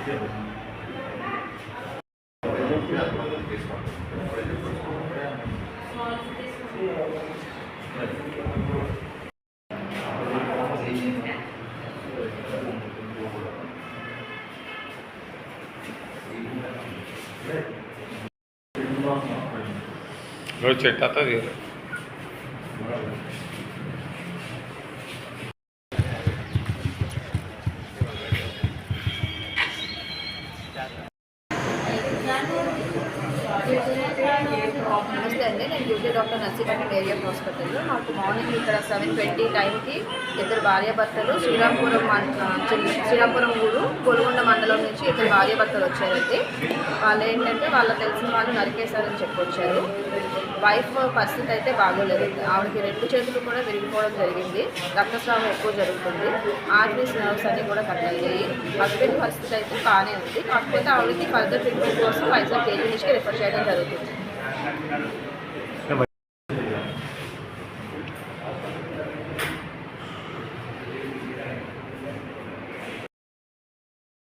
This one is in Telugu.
చెట్టు అత్తది నమస్తే అండి, నేను డ్యూటీ డాక్టర్ నర్సీపట్నం ఏరియా హాస్పిటల్లో. నాకు మార్నింగ్ ఇక్కడ 7:20 టైంకి ఇద్దరు భార్యాభర్తలు శ్రీరాంపురం ఊరు కొలుగొండ మండలం నుంచి ఇద్దరు భార్యాభర్తలు వచ్చారండి. వాళ్ళు ఏంటంటే తెలిసిన వాళ్ళు నరికేశారని చెప్పొచ్చారు. వైఫ్ పరిస్థితి అయితే బాగోలేదండి. ఆవిడకి 2 చేతులు కూడా విరిగిపోవడం జరిగింది, రక్తస్రావం ఎక్కువ జరుగుతుంది, ఆర్టరీస్ నర్వ్స్ అన్నీ కూడా కట్ అయ్యాయి. హస్బెండ్ పరిస్థితి అయితే బాగానే ఉంది, కాకపోతే ఆవిడకి ఫర్దర్ ట్రీట్మెంట్ కోసం వైజాగ్ KGHకి రిఫర్ చేయడం జరుగుతుంది.